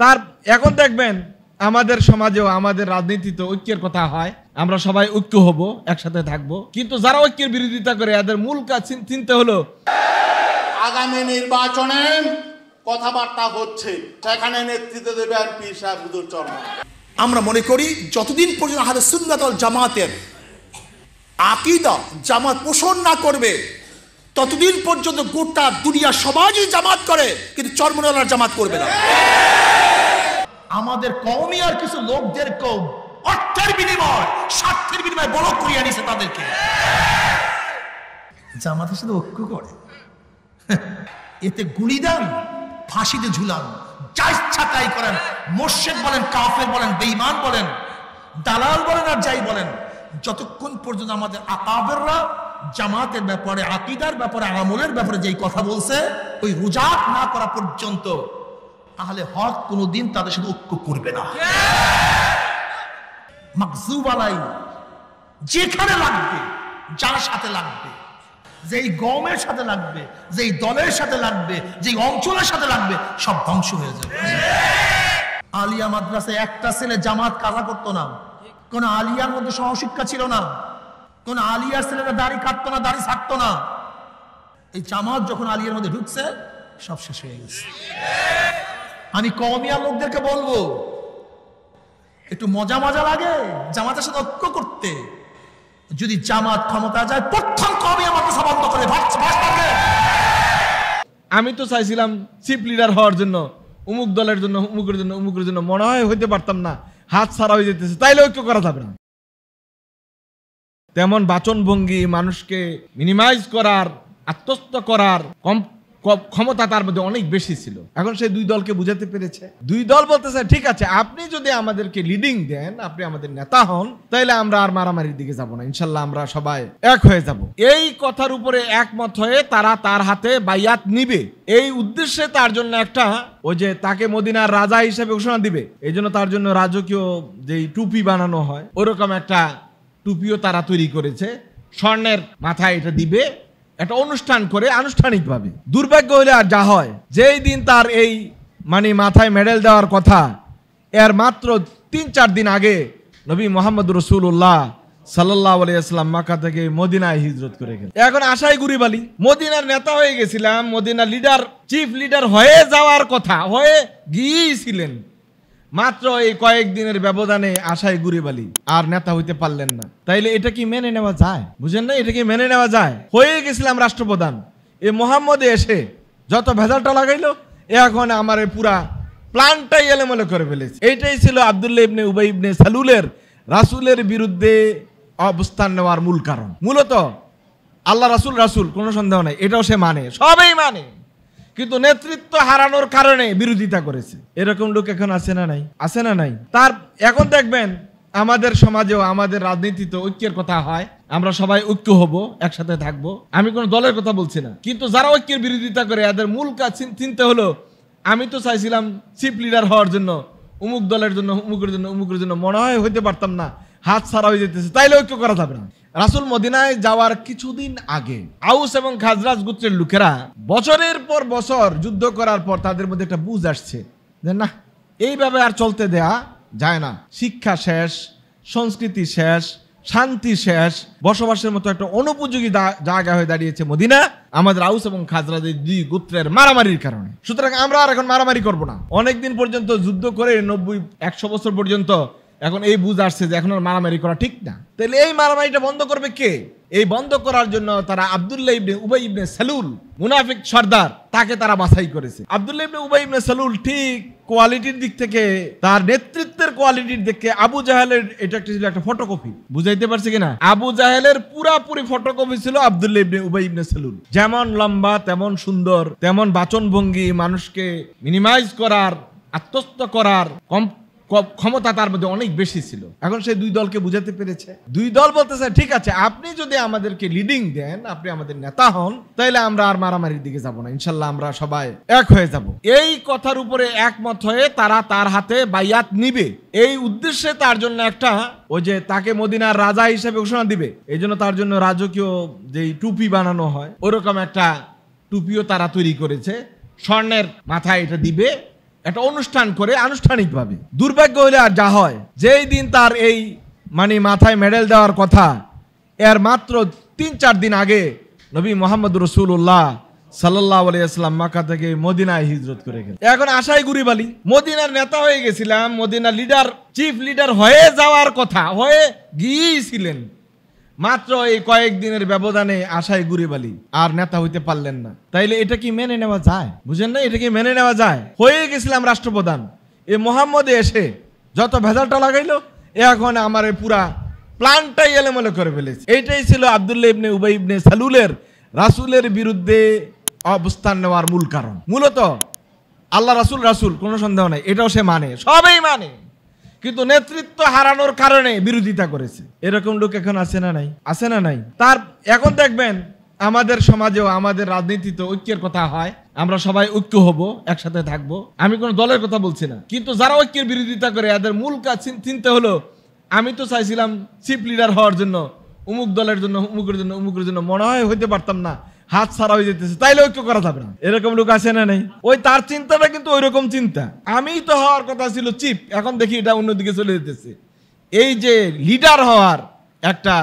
তার এখন দেখবেন আমাদের সমাজেও আমাদের রাজনীতিতে ঐক্যের কথা হয়, আমরা সবাই ঐক্য হব, একসাথে থাকবো, কিন্তু যারা ঐক্যের বিরোধিতা করে এদের মূল কাজ চিনতে হলো আগামী নির্বাচনে কথাবার্তা হচ্ছে, সেখানে নেতৃত্ব দেবেন পীর সাহেব হুজুর চরমনাই। আমরা মনে করি যতদিন পর্যন্ত আহলে সুন্নাত ওয়াল জামাতের আকীদা জামাত পোষণ না করবে ততদিন পর্যন্ত গোটা দুনিয়া সমাজই জামাত করে, কিন্তু চরমনাইওয়ালার জামাত করবে না। আমাদের কওমি আর কিছু লোকদেরকেও অর্থের বিনিময়, স্বার্থের বিনিময়ে বড় করিয়া নিছে তাদেরকে, জামাতের সাথে ঐক্য করে। এতে গুলি দেন, ফাঁসিতে ঝুলান, যা ইচ্ছা তাই করেন, মোর্শেদ বলেন, কাফের বলেন, বেঈমান বলেন, দালাল বলেন আর যাই বলেন, যতক্ষণ পর্যন্ত আমাদের আকাবেররা জামাতের ব্যাপারে, আকীদার ব্যাপারে, আমলের ব্যাপারে যেই কথা বলছে ওই রুজাত না করা পর্যন্ত আহলে হক কোনোদিন তাদের সাথে ঐক্য করবে না। মাকজুব আলাই যেখানে লাগবে, যার সাথে লাগবে, যেই গমের সাথে লাগবে, যেই দলের সাথে লাগবে, যেই অঞ্চলের সাথে লাগবে, সব ধ্বংস হয়ে যাবে। আলিয়া মাদ্রাসায় একটা ছেলে জামাত কাজা করতো না, কোন আলিয়ার মধ্যে সহশিক্ষা ছিল না, কোন আলিয়ার ছেলেরা দাড়ি কাটতো না, দাড়ি ছাড়তো না। এই জামাত যখন আলিয়ার মধ্যে ঢুকছে সব শেষ হয়ে গেছে। আমি কওমিয়া লোকদেরকে বলবো, একটু মজা মজা লাগে জামাতের সাথে ঐক্য করতে, যদি জামাত ক্ষমতা যায় প্রথম কওমিয়া মাদ্রাসা বন্ধ করে ভাষাকে। আমি তো চাইছিলাম চিফ লিডার হওয়ার জন্য, অমুক দলের জন্য, অমুকের জন্য, অমুকের জন্য, মনে হয় হইতে পারতাম না, হাত ছাড়া হয়ে যেতেছে, তাইলে ঐক্য করা যাবে না। তেমন বাচনভঙ্গি, মানুষকে মিনিমাইজ করার, আত্মস্থ করার ক্ষমতা তার মধ্যে অনেক বেশি ছিল। এখন সেই দুই দলকে বুঝাতে পেরেছে। দুই দল বলতেছে ঠিক আছে, আপনি যদি আমাদেরকে লিডিং দেন, আপনি আমাদের নেতা হন, তাইলে আমরা আর মারামারির দিকে যাব না, ইনশাল্লাহ আমরা সবাই এক হয়ে যাব। এই কথার উপরে একমত হয়ে তারা তার হাতে বাইয়াত নিবে। এই উদ্দেশ্যে তার জন্য একটা, ওই যে তাকে মদিনার রাজা হিসেবে ঘোষণা দিবে, এই জন্য তার জন্য রাজকীয় যেই টুপি বানানো হয় ওরকম একটা টুপিও তারা তৈরি করেছে, স্বর্ণের মাথায় এটা দিবে, একটা অনুষ্ঠান করে আনুষ্ঠানিকভাবে। দুর্ভাগ্য হলে আর যা হয়, যেই দিন তার এই মাথায় মেডেল দেওয়ার কথা, এর মাত্র ৩-৪ দিন আগে নবী মুহাম্মদ রাসূলুল্লাহ সাল্লাল্লাহু আলাইহি ওয়াসাল্লাম মক্কা থেকে মদিনায় হিজরত করে গেলেন। এখন আশাই গুরিবালি, মদিনার নেতা হয়ে গেছিলাম, মদিনার লিডার, চিফ লিডার হয়ে যাওয়ার কথা, হয়ে গিয়েছিলেন, মাত্র এই কয়েকদিনের ব্যবধানে আশায় গুরিবালি, আর নেতা হইতে পারলেন না। তাইলে এটা কি মেনে নেওয়া যায়? বুঝেন না, এটা কি মেনে নেওয়া যায়? হয়ে গেছিলাম রাষ্ট্রপ্রধান, এই মোহাম্মদে এসে যত ভেজালটা লাগাইলো, এখন আমার এই পুরা প্ল্যানটাই এলোমেলো করে ফেলেছে। এইটাই ছিল আব্দুল্লাহ ইবনে উবাই ইবনে সালুলের রাসূলের বিরুদ্ধে অবস্থান নেওয়ার মূল কারণ। মূলত আল্লাহ রাসূল কোনো সন্দেহ নাই, এটাও সে মানে, সবাই মানে, কিন্তু নেতৃত্ব হারানোর কারণে বিরোধিতা করেছে। এরকম লোক এখন আছে না নাই? আছে না নাই? তার এখন দেখবেন আমাদের সমাজেও আমাদের রাজনীতিতে ঐক্যের কথা হয়, আমরা সবাই ঐক্য হব, একসাথে থাকবো, আমি কোন দলের কথা বলছি না, কিন্তু যারা ঐক্যের বিরোধিতা করে এদের মূল কাজ চিনতে হলো আমি তো চাইছিলাম চিফ লিডার হওয়ার জন্য, অমুক দলের জন্য, অমুকের জন্য, অমুকের জন্য, মনে হয় হইতে পারতাম না, হাত ছাড়া হয়ে যেতেছে, তাইলে ঐক্য করা যাবে না। রাসূল মদিনায় যাওয়ার কিছুদিন আগে আউস এবং খাজরাজ গোত্রের লোকেরা বছরের পর বছর যুদ্ধ করার পর তাদের মধ্যে একটা বুঝ আসছে যে না, এইভাবে আর চলতে দেয়া যায় না। শিক্ষা শেষ, সংস্কৃতি শেষ, শান্তি শেষ, বসবাসের মতো একটা অনুপযোগী জায়গা হয়ে দাঁড়িয়েছে মদিনা আমাদের আউস এবং খাজরাজের দুই গোত্রের মারামারির কারণে। সুতরাং আমরা আর এখন মারামারি করব না। অনেকদিন পর্যন্ত যুদ্ধ করে 90-100 বছর পর্যন্ত এখন এই বুঝ আসছে যে এখন আর মারামারি করা ঠিক না। তাহলে এই মারামারিটা বন্ধ করবে কে? এই বন্ধ করার জন্য তারা আব্দুল্লাহ ইবনে উবাই ইবনে সালুল, মুনাফিক সর্দার, তাকে তারা বাছাই করেছে। আব্দুল্লাহ ইবনে উবাই ইবনে সালুল ঠিক কোয়ালিটির দিক থেকে, তার নেতৃত্বের কোয়ালিটির দিক থেকে আবু জাহেলের এটা ছিল একটা ফটোকপি। বুঝাইতে পারছে কিনা? আবু জাহেলের পুরাপুরি ফটোকপি ছিল আব্দুল্লাহ ইবনে উবাই ইবনে সালুল। যেমন লম্বা, তেমন সুন্দর, তেমন বাচনভঙ্গি, মানুষকে মিনিমাইজ করার, আত্মস্থ করার ক্ষমতা তার মধ্যে অনেক বেশি ছিল। এখন সেই দুই দলকে বুঝাতে পেরেছে। দুই দল বলতেছে ঠিক আছে, আপনি যদি আমাদেরকে লিডিং দেন, আপনি আমাদের নেতা হন, তাইলে আমরা আর মারামারির দিকে যাব না, ইনশাল্লাহ আমরা সবাই এক হয়ে যাব। এই কথার উপরে একমত হয়ে তারা তার হাতে বাইয়াত নিবে। এই উদ্দেশ্যে তার জন্য একটা, ওই যে তাকে মদিনার রাজা হিসেবে ঘোষণা দিবে, এই জন্য তার জন্য রাজকীয় যেই টুপি বানানো হয় ওরকম একটা টুপিও তারা তৈরি করেছে, স্বর্ণের মাথায় এটা দিবে, একটা অনুষ্ঠান করে আনুষ্ঠানিকভাবে। দুর্ভাগ্য হলে আর যা হয়, যেই দিন তার এই মাথায় মেডেল দেওয়ার কথা, এর মাত্র 3-4 দিন আগে নবী মোহাম্মদ রাসূলুল্লাহ সাল্লাল্লাহু আলাইহি ওয়াসাল্লাম মক্কা থেকে মদিনায় হিজরত করে গেলেন। এখন আশায় গুরিবালি, মদিনার নেতা হয়ে গেছিলাম, মদিনার লিডার, চিফ লিডার হয়ে যাওয়ার কথা, হয়ে গিয়েছিলেন, মাত্র এই কয়েকদিনের ব্যবধানে আশায় গুরিবালি, আর নেতা হইতে পারলেন না। তাইলে এটা কি মেনে নেওয়া যায়? বুঝেন না, এটা কি মেনে নেওয়া যায়? হয়ে গেছিলাম রাষ্ট্রপ্রধান, এই মোহাম্মদে এসে যত ভেজালটা লাগাইলো, এখন আমার পুরা প্ল্যানটাই এলোমেলো করে ফেলেছে। এইটাই ছিল আব্দুল্লাহ ইবনে উবাই ইবনে সালুলের রাসূলের বিরুদ্ধে অবস্থান নেওয়ার মূল কারণ। মূলত আল্লাহ রাসূল কোনো সন্দেহ নাই, এটাও সে মানে, সবাই মানে, কিন্তু নেতৃত্ব হারানোর কারণে বিরোধিতা করেছে। এরকম লোক এখন আছে না নাই? আছে না নাই? তার এখন দেখবেন আমাদের সমাজেও, আমাদের রাজনীতিতে ঐক্যের কথা হয়, আমরা সবাই ঐক্য হব, একসাথে থাকবো, আমি কোনো দলের কথা বলছি না, কিন্তু যারা ঐক্যের বিরোধিতা করে এদের মূল কাজ চিন্তা হলো, আমি তো চাইছিলাম চিফ লিডার হওয়ার জন্য, অমুক দলের জন্য, অমুকের জন্য, মনে হয় হইতে পারতাম না, হাত ছাড়া হয়ে যেতেছে, তাইলে ঐক্য করা যাবে না। এরকম লোক আছে না নাই? ওই তার চিন্তাটা কিন্তু ওই রকম চিন্তা, আমি তো হওয়ার কথা ছিল চিফ, এখন দেখি এটা অন্যদিকে চলে যেতেছে। এই যে লিডার হওয়ার একটা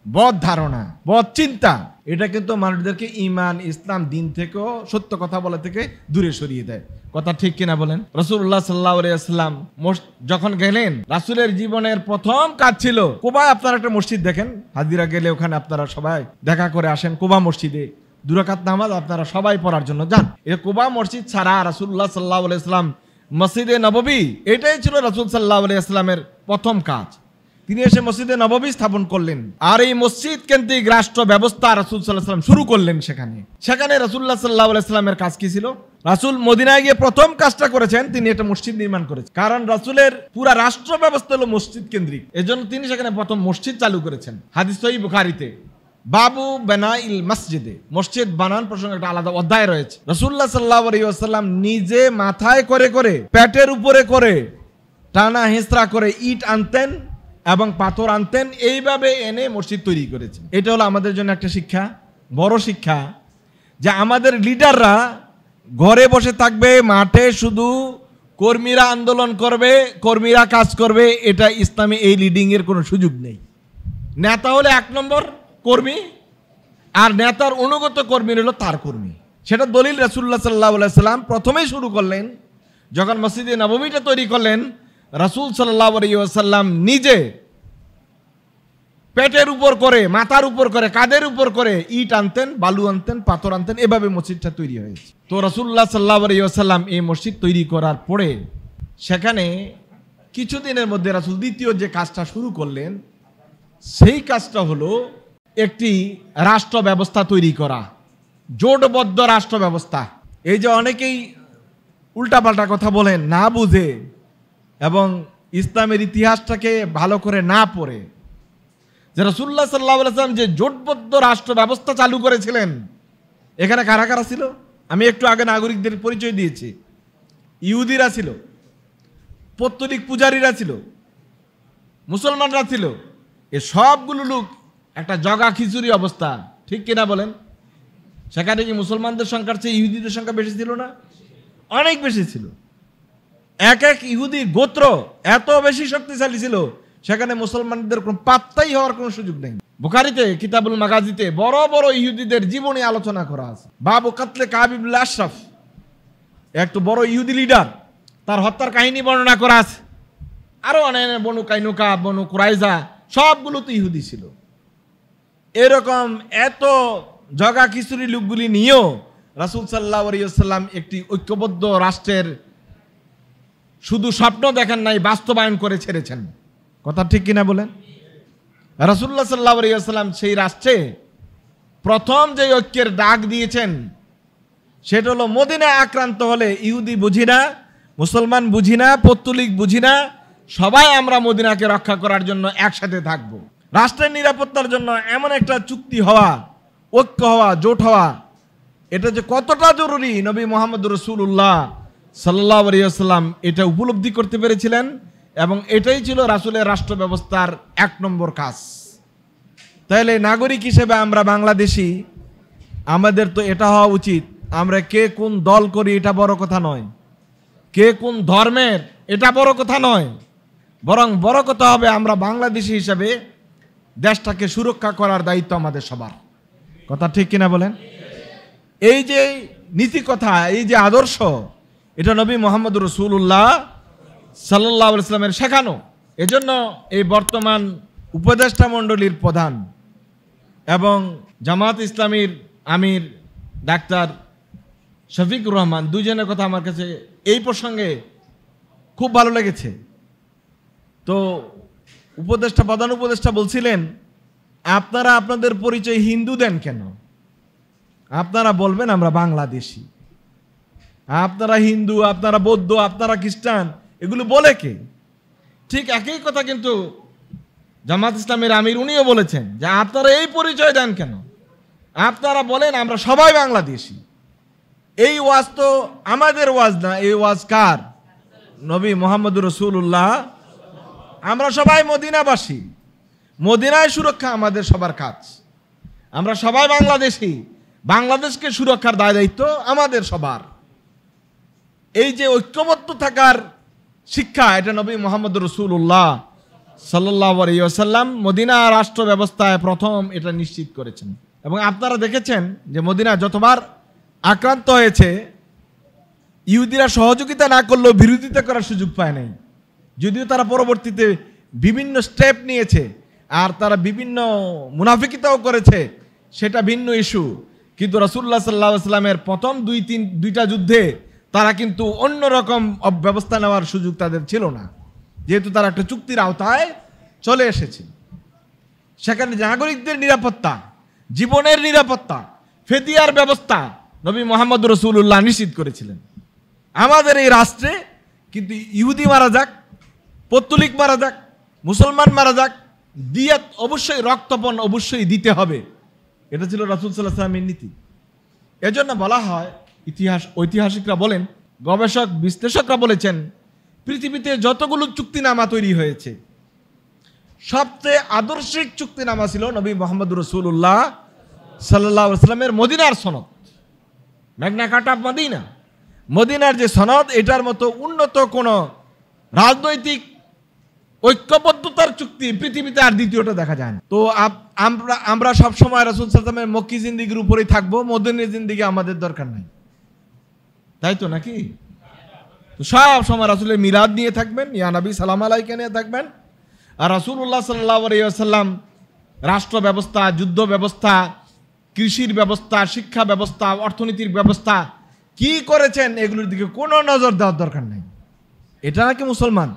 বদ ধারণা, বদ চিন্তা, এটা কিন্তু মানুষদেরকে ঈমান, ইসলাম, দিন থেকেও, সত্য কথা বলা থেকে দূরে সরিয়ে দেয়। কথা ঠিক কিনা বলেন? রাসূলুল্লাহ সাল্লাল্লাহু আলাইহি ওয়াসাল্লাম যখন গেলেন, রাসূলের জীবনের প্রথম কাজ ছিল কুবায়, আপনারা একটা মসজিদ দেখেন, হাজিরা গেলে ওখানে আপনারা সবাই দেখা করে আসেন, কুবা মসজিদে 2 রাকাত নামাজ আপনারা সবাই পড়ার জন্য যান। এই কুবা মসজিদ ছাড়া রাসূলুল্লাহ সাল্লাল্লাহু আলাইহি ওয়াসাল্লাম মসজিদে নববী, এটাই ছিল রাসূল সাল্লাল্লাহু আলাইহি ওয়াসাল্লামের প্রথম কাজ। তিনি এসে মসজিদে নববী স্থাপন করলেন, আর এই মসজিদ কেন্দ্রিক রাষ্ট্র ব্যবস্থা রাসূল সাল্লাল্লাহু আলাইহি ওয়াসাল্লাম শুরু করলেন। সেখানে রাসূলুল্লাহ সাল্লাল্লাহু আলাইহি ওয়াসাল্লামের কাজ কি ছিল? রাসূল মদিনায় গিয়ে প্রথম কাজটা করেছেন, তিনি একটা মসজিদ নির্মাণ করেছেন, কারণ রাসূলের পুরা রাষ্ট্র ব্যবস্থা হলো মসজিদ কেন্দ্রিক, এজন্য তিনি সেখানে প্রথম মসজিদ চালু করেছেন। হাদিস সহিহ বুখারীতে বাবু বানাইল মসজিদে, মসজিদ বানান প্রসঙ্গে একটা আলাদা অধ্যায় রয়েছে। রাসূলুল্লাহ সাল্লাল্লাহু আলাইহি ওয়াসাল্লাম নিজে মাথায় করে করে, পেটের উপরে করে, টানা হেঁচড়া করে ইট আনতেন এবং পাথর আনতেন, এইভাবে এনে মসজিদ তৈরি করেছেন। এটা হলো আমাদের জন্য একটা শিক্ষা, বড় শিক্ষা, যে আমাদের লিডাররা ঘরে বসে থাকবে, মাঠে শুধু কর্মীরা আন্দোলন করবে, কর্মীরা কাজ করবে, এটা ইসলামে এই লিডিং এর কোনো সুযোগ নেই। নেতা হলে 1 নম্বর কর্মী, আর নেতার অনুগত কর্মী হলো তার কর্মী। সেটা দলিল রাসূলুল্লাহ সাল্লাল্লাহু আলাইহি ওয়াসাল্লাম প্রথমেই শুরু করলেন, যখন মসজিদে নববীটা তৈরি করলেন, রাসূল সাল্লাল্লাহু আলাইহি ওয়াসাল্লাম নিজে পেটের উপর করে, মাথার উপর করে, কাঁধের উপর করে ইট আনতেন, বালু আনতেন, পাথর আনতেন, এভাবে মসজিদটা তৈরি হয়েছে। তো রাসূলুল্লাহ সাল্লাল্লাহু আলাইহি ওয়াসাল্লাম এই মসজিদ তৈরি করার পরে সেখানে কিছুদিনের মধ্যে রাসূল দ্বিতীয় যে কাজটা শুরু করলেন, সেই কাজটা হলো একটি রাষ্ট্র ব্যবস্থা তৈরি করা, জোটবদ্ধ রাষ্ট্র ব্যবস্থা। এই যে অনেকেই উল্টাপাল্টা কথা বলেন, না বুঝে এবং ইসলামের ইতিহাসটাকে ভালো করে না পড়ে, যে রাসূলুল্লাহ সাল্লাল্লাহু আলাইহি ওয়াসাল্লাম যে জোটবদ্ধ রাষ্ট্র ব্যবস্থা চালু করেছিলেন, এখানে কারা কারা ছিল? আমি একটু আগে নাগরিকদের পরিচয় দিয়েছি। ইহুদিরা ছিল, পৌত্তলিক পূজারীরা ছিল, মুসলমানরা ছিল, এ সবগুলো লোক একটা জগা খিচুড়ি অবস্থা, ঠিক কিনা বলেন? সেখানে কি মুসলমানদের সংখ্যার চেয়ে ইহুদিদের সংখ্যা বেশি ছিল না? অনেক বেশি ছিল। এক এক ইহুদি গোত্র এত বেশি শক্তিশালী ছিল, সেখানে মুসলমানদের কোনো পাত্তাই হওয়ার কোনো সুযোগ নেই। বুখারীতে কিতাবুল মাগাজিতে বড় বড় ইহুদিদের জীবনী আলোচনা করা আছে। বাবু কাতলে কাব ইবনে আশরাফ, একটু বড় ইহুদি লিডার, তার হত্যার কাহিনী বর্ণনা করা আছে। আরো অনেক বনু কাইনুকা, বনু কুরাইজা, সবগুলো তো ইহুদি ছিল। এরকম এত জগা খিচুড়ি লোকগুলি নিয়েও রাসূল সাল্লাল্লাহু আলাইহি ওয়াসাল্লাম একটি ঐক্যবদ্ধ রাষ্ট্রের শুধু স্বপ্ন দেখেন নাই, বাস্তবায়ন করে ছেড়েছেন। কথা ঠিক কিনা বলেন? রাসূলুল্লাহ সাল্লাল্লাহু আলাইহি ওয়াসাল্লাম সেই রাষ্ট্রে প্রথম যে ঐক্যের ডাক দিয়েছেন, সেটা হলো মদিনা আক্রান্ত হলে ইহুদি বুঝি না, মুসলমান বুঝি না, পৌত্তলিক বুঝি না, সবাই আমরা মদিনাকে রক্ষা করার জন্য একসাথে থাকব। রাষ্ট্রের নিরাপত্তার জন্য এমন একটা চুক্তি হওয়া, ঐক্য হওয়া, জোট হওয়া, এটা যে কতটা জরুরি নবী মুহাম্মদ রাসূলুল্লাহ সাল্লাল্লাহু আলাইহি ওয়াসাল্লাম এটা উপলব্ধি করতে পেরেছিলেন, এবং এটাই ছিল রাসূলের রাষ্ট্র ব্যবস্থার 1 নম্বর কাজ। তাহলে নাগরিক হিসেবে আমরা বাংলাদেশি, আমাদের তো এটা হওয়া উচিত, আমরা কে কোন দল করি এটা বড় কথা নয়, কে কোন ধর্মের এটা বড় কথা নয়, বরং বড় কথা হবে আমরা বাংলাদেশি হিসাবে দেশটাকে সুরক্ষা করার দায়িত্ব আমাদের সবার। কথা ঠিক কিনা বলেন? এই যে নীতি কথা, এই যে আদর্শ, এটা নবী মুহাম্মদ রাসূলুল্লাহ সাল্লাল্লাহু আলাইহি ওয়াসাল্লামের শেখানো। এজন্য এই বর্তমান উপদেষ্টা মণ্ডলীর প্রধান এবং জামাত ইসলামীর আমির ডাক্তার শফিকুর রহমান, দুজনের কথা আমার কাছে এই প্রসঙ্গে খুব ভালো লেগেছে। তো প্রধান উপদেষ্টা বলছিলেন, আপনারা আপনাদের পরিচয় হিন্দু দেন কেন? আপনারা বলবেন আমরা বাংলাদেশি। আপনারা হিন্দু, আপনারা বৌদ্ধ, আপনারা খ্রিস্টান, এগুলো বলে কে? ঠিক একই কথা কিন্তু জামাত ইসলামের আমির উনিও বলেছেন যে আপনারা এই পরিচয় দেন কেন? আপনারা বলেন আমরা সবাই বাংলাদেশি। এই ওয়াজ তো আমাদের ওয়াজ না, এই ওয়াজ কার? নবী মুহাম্মদ রাসূলুল্লাহ। আমরা সবাই মদিনাবাসী, মদিনায় সুরক্ষা আমাদের সবার কাজ। আমরা সবাই বাংলাদেশি, বাংলাদেশকে সুরক্ষার দায় দায়িত্ব আমাদের সবার। এই যে ঐক্যবদ্ধ থাকার শিক্ষা, এটা নবী মুহাম্মদ রাসূলুল্লাহ সাল্লাল্লাহু আলাইহি ওয়াসাল্লাম মদিনা রাষ্ট্র ব্যবস্থায় প্রথম এটা নিশ্চিত করেছেন। এবং আপনারা দেখেছেন যে মদিনা যতবার আক্রান্ত হয়েছে, ইহুদিরা সহযোগিতা না করলেও বিরোধিতা করার সুযোগ পায় নাই। যদিও তারা পরবর্তীতে বিভিন্ন স্টেপ নিয়েছে আর তারা বিভিন্ন মুনাফিকিতাও করেছে, সেটা ভিন্ন ইস্যু। কিন্তু রাসূলুল্লাহ সাল্লাল্লাহু আলাইহি ওয়াসাল্লামের প্রথম দুইটা যুদ্ধে তারা কিন্তু অন্যরকম ব্যবস্থা নেওয়ার সুযোগ তাদের ছিল না, যেহেতু তারা একটা চুক্তির আওতায় চলে এসেছে। সেখানে নাগরিকদের নিরাপত্তা, জীবনের নিরাপত্তা, ফেদিয়ার ব্যবস্থা নবী মুহাম্মদ রাসূলুল্লাহ নিশ্চিত করেছিলেন। আমাদের এই রাষ্ট্রে কিন্তু ইহুদি মারা যাক, পত্তলিক মারা যাক, মুসলমান মারা যাক, দিয়াত অবশ্যই, রক্তপণ অবশ্যই দিতে হবে। এটা ছিল রাসূল সাল্লাল্লাহু আলাইহি ওয়াসাল্লামের নীতি। এজন্য বলা হয়, ঐতিহাসিকরা বলেন, গবেষক বিশ্লেষকরা বলেছেন, পৃথিবীতে যতগুলো চুক্তিনামা তৈরি হয়েছে, সবচেয়ে আদর্শিক চুক্তিনামা ছিল নবী মুহাম্মদ রাসূলুল্লাহ সাল্লাল্লাহু আলাইহি ওয়াসাল্লামের মদিনার সনদ, ম্যাগনা কার্টা অফ মদিনা। মদিনার যে সনদ, এটার মতো উন্নত কোন রাজনৈতিক ঐক্যবদ্ধতার চুক্তি পৃথিবীতে আর দ্বিতীয়টা দেখা যায় না। তো আমরা সবসময় রাসূল সাল্লাল্লাহু আলাইহি ওয়াসাল্লামের মক্কি জিন্দেগির উপরেই থাকবো, মদিনার জিন্দেগি আমাদের দরকার নাই, তাই তো নাকি? তো সব সময় রাসূলের মিলাদ নিয়ে থাকবেন, ইয়া নবী সালাম আলাইকা নিয়ে থাকবেন। আর রাসূলুল্লাহ সাল্লাল্লাহু আলাইহি ওয়াসাল্লাম রাষ্ট্র ব্যবস্থা, যুদ্ধ ব্যবস্থা, কৃষির ব্যবস্থা, শিক্ষা ব্যবস্থা, অর্থনীতির ব্যবস্থা কি করেছেন, এগুলোর দিকে কোনো নজর দেওয়ার দরকার নেই। এটা নাকি মুসলমান?